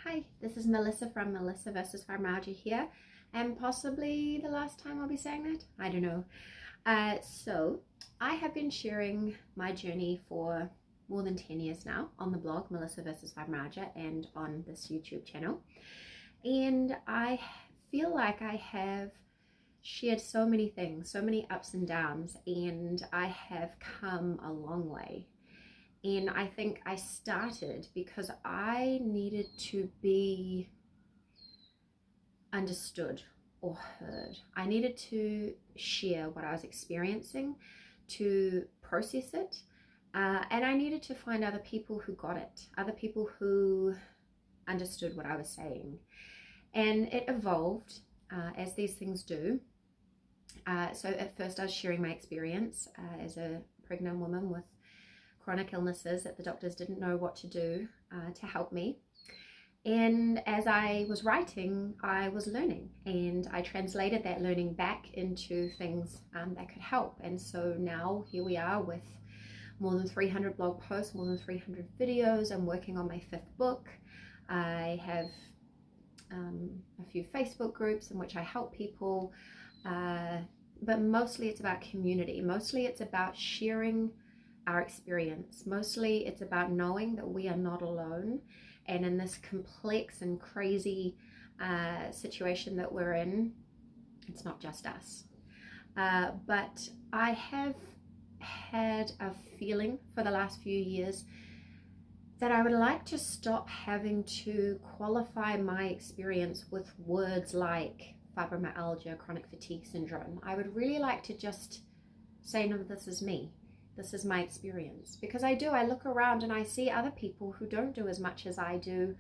Hi, this is Melissa from Melissa vs. Fibromyalgia here, and possibly the last time I'll be saying that. I don't know. So I have been sharing my journey for more than 10 years now on the blog Melissa vs. Fibromyalgia and on this YouTube channel. And I feel like I have shared so many things, so many ups and downs, and I have come a long way. And I think I started because I needed to be understood or heard. I needed to share what I was experiencing, to process it, and I needed to find other people who got it, other people who understood what I was saying. And it evolved as these things do. So at first I was sharing my experience as a pregnant woman with chronic illnesses that the doctors didn't know what to do to help me. And as I was writing, I was learning, and I translated that learning back into things that could help. And so now here we are with more than 300 blog posts, more than 300 videos. I'm working on my 5th book. I have a few Facebook groups in which I help people, but mostly it's about community. Mostly it's about sharing our experience. Mostly it's about knowing that we are not alone, and in this complex and crazy situation that we're in, it's not just us. But I have had a feeling for the last few years that I would like to stop having to qualify my experience with words like fibromyalgia, chronic fatigue syndrome. I would really like to just say, no, this is me. This is my experience. Because I look around and I see other people who don't do as much as I do,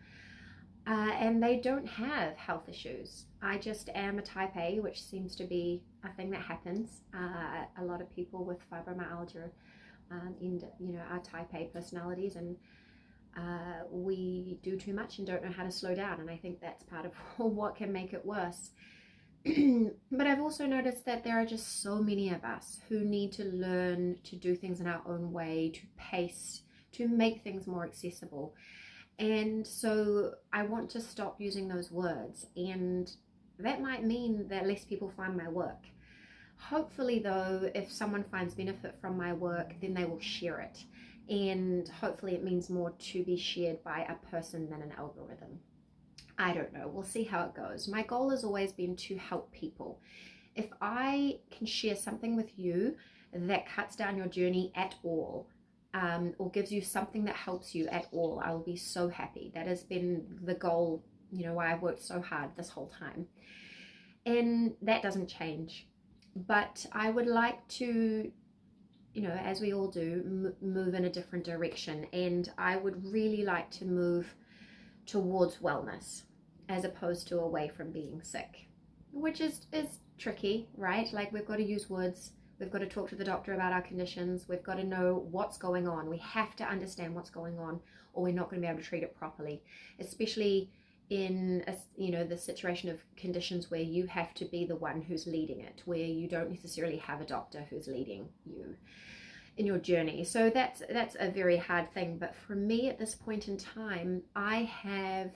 and they don't have health issues. I just am a type A, which seems to be a thing that happens. A lot of people with fibromyalgia are type A personalities, and we do too much and don't know how to slow down. And I think that's part of what can make it worse. But I've also noticed that there are just so many of us who need to learn to do things in our own way, to pace, to make things more accessible. And so I want to stop using those words, and that might mean that less people find my work. Hopefully though, if someone finds benefit from my work, then they will share it. And hopefully it means more to be shared by a person than an algorithm. I don't know. We'll see how it goes. My goal has always been to help people. If I can share something with you that cuts down your journey at all, or gives you something that helps you at all, I will be so happy. That has been the goal, why I've worked so hard this whole time. And that doesn't change. But I would like to, as we all do, move in a different direction. And I would really like to move towards wellness as opposed to away from being sick, which is tricky, right? Like, we've got to use words, we've got to talk to the doctor about our conditions, we've got to know what's going on, we have to understand what's going on, or we're not going to be able to treat it properly, especially in the situation of conditions where you have to be the one who's leading it, where you don't necessarily have a doctor who's leading you in your journey. So that's a very hard thing. But for me at this point in time, I have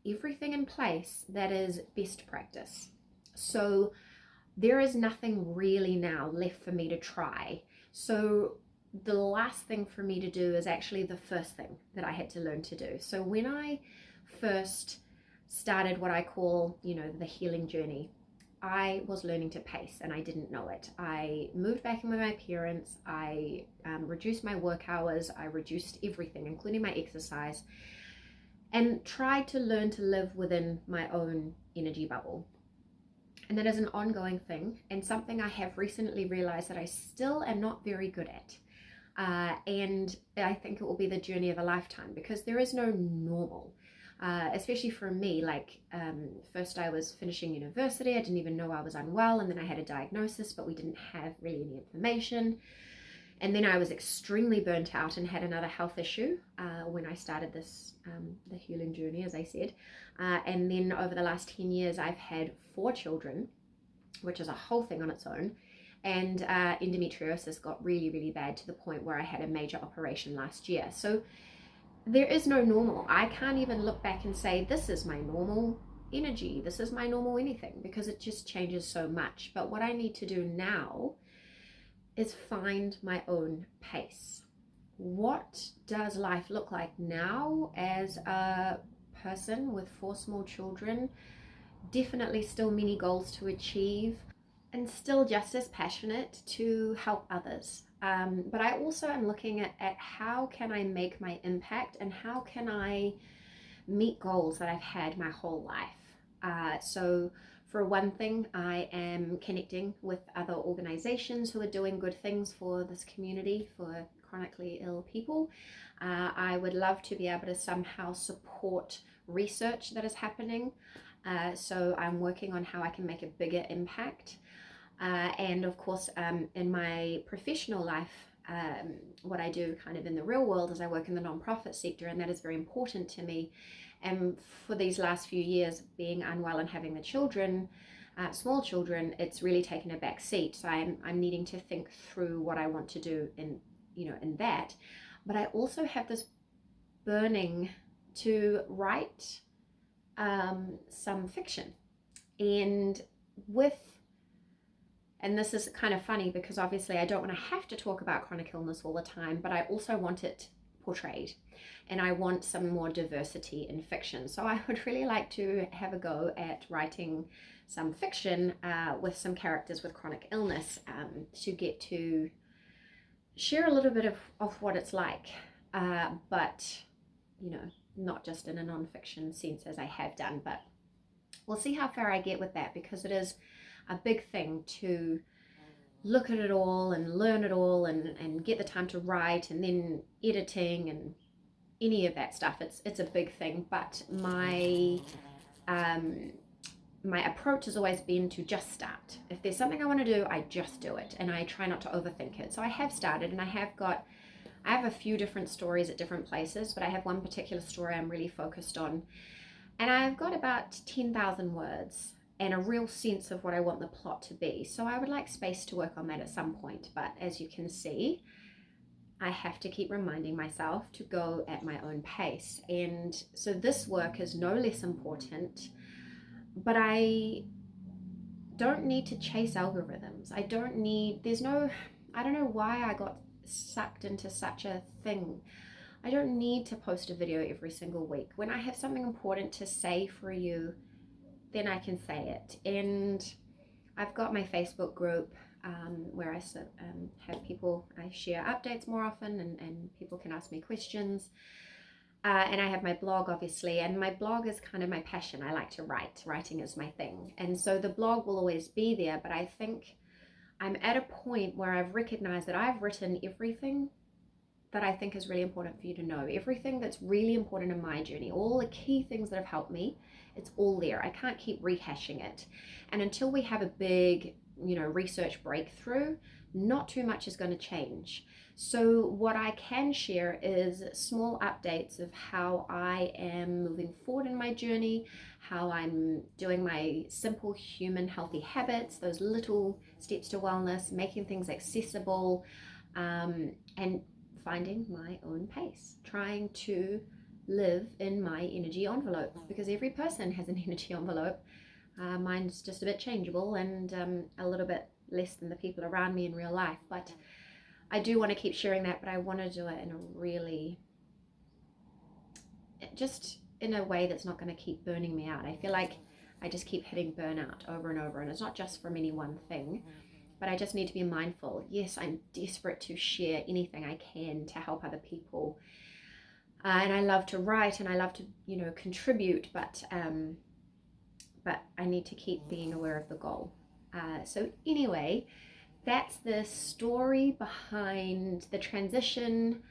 everything in place that is best practice. So there is nothing really now left for me to try. So the last thing for me to do is actually the first thing that I had to learn to do. So when I first started what I call, the healing journey, I was learning to pace and I didn't know it. I moved back in with my parents. I reduced my work hours. I reduced everything, including my exercise, and tried to learn to live within my own energy bubble. And that is an ongoing thing, and something I have recently realized that I still am not very good at. And I think it will be the journey of a lifetime, because there is no normal. Especially for me, first I was finishing university, I didn't even know I was unwell, and then I had a diagnosis, but we didn't have really any information. And then I was extremely burnt out and had another health issue when I started this, the healing journey, as I said. And then over the last 10 years, I've had 4 children, which is a whole thing on its own. And endometriosis got really, really bad to the point where I had a major operation last year. So there is no normal. I can't even look back and say, this is my normal energy, this is my normal anything, because it just changes so much. But what I need to do now is find my own pace. What does life look like now as a person with 4 small children? Definitely still many goals to achieve, and still just as passionate to help others. But I also am looking at how can I make my impact, and how can I meet goals that I've had my whole life. So for one thing, I am connecting with other organizations who are doing good things for this community, for chronically ill people. I would love to be able to somehow support research that is happening. So I'm working on how I can make a bigger impact. And of course, in my professional life, what I do kind of in the real world is I work in the nonprofit sector, and that is very important to me. And for these last few years, being unwell and having the children, small children, it's really taken a back seat. So I'm needing to think through what I want to do in that. But I also have this burning to write some fiction, and this is kind of funny because obviously I don't want to have to talk about chronic illness all the time, but I also want it portrayed, and I want some more diversity in fiction. So I would really like to have a go at writing some fiction with some characters with chronic illness, to get to share a little bit of what it's like, but not just in a non-fiction sense as I have done. But we'll see how far I get with that, because it is a big thing to look at it all and learn it all and get the time to write, and then editing and any of that stuff. It's a big thing. But my approach has always been to just start. If there's something I want to do, I just do it, and I try not to overthink it. So I have started, and I have a few different stories at different places, but I have one particular story I'm really focused on, and I've got about 10,000 words and a real sense of what I want the plot to be. So I would like space to work on that at some point. But as you can see, I have to keep reminding myself to go at my own pace. And so this work is no less important, but I don't need to chase algorithms. I don't know why I got sucked into such a thing. I don't need to post a video every single week. When I have something important to say for you, then I can say it. And I've got my Facebook group where I have people, I share updates more often, and people can ask me questions. And I have my blog, obviously, and my blog is kind of my passion. I like to write. Writing is my thing. And so the blog will always be there, but I think I'm at a point where I've recognized that I've written everything that I think is really important for you to know. Everything that's really important in my journey, all the key things that have helped me, it's all there. I can't keep rehashing it. And until we have a big, research breakthrough, not too much is going to change. So what I can share is small updates of how I am moving forward in my journey, how I'm doing my simple human healthy habits, those little steps to wellness, making things accessible, and finding my own pace, trying to live in my energy envelope, because every person has an energy envelope. Mine's just a bit changeable and a little bit less than the people around me in real life, but I do want to keep sharing that, but I want to do it in a really, just in a way that's not going to keep burning me out. I feel like I just keep hitting burnout over and over, and it's not just from any one thing, but I just need to be mindful. Yes, I'm desperate to share anything I can to help other people. And I love to write and I love to, contribute, but I need to keep being aware of the goal. So anyway, that's the story behind the transition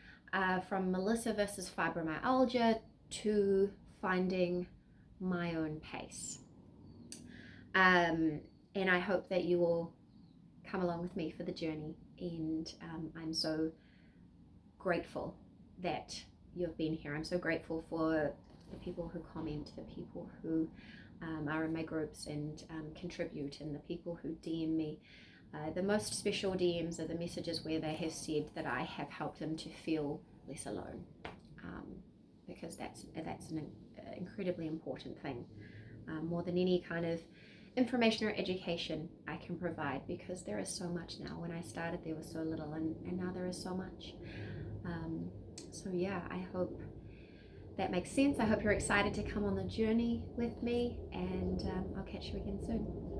from Melissa versus fibromyalgia to finding my own pace. And I hope that you will come along with me for the journey. And I'm so grateful that you've been here. I'm so grateful for the people who comment, the people who are in my groups and contribute, and the people who DM me. The most special DMs are the messages where they have said that I have helped them to feel less alone. because that's an incredibly important thing, more than any kind of information or education I can provide, because there is so much now. When I started, there was so little, and now there is so much. So yeah, I hope that makes sense. I hope you're excited to come on the journey with me, and I'll catch you again soon.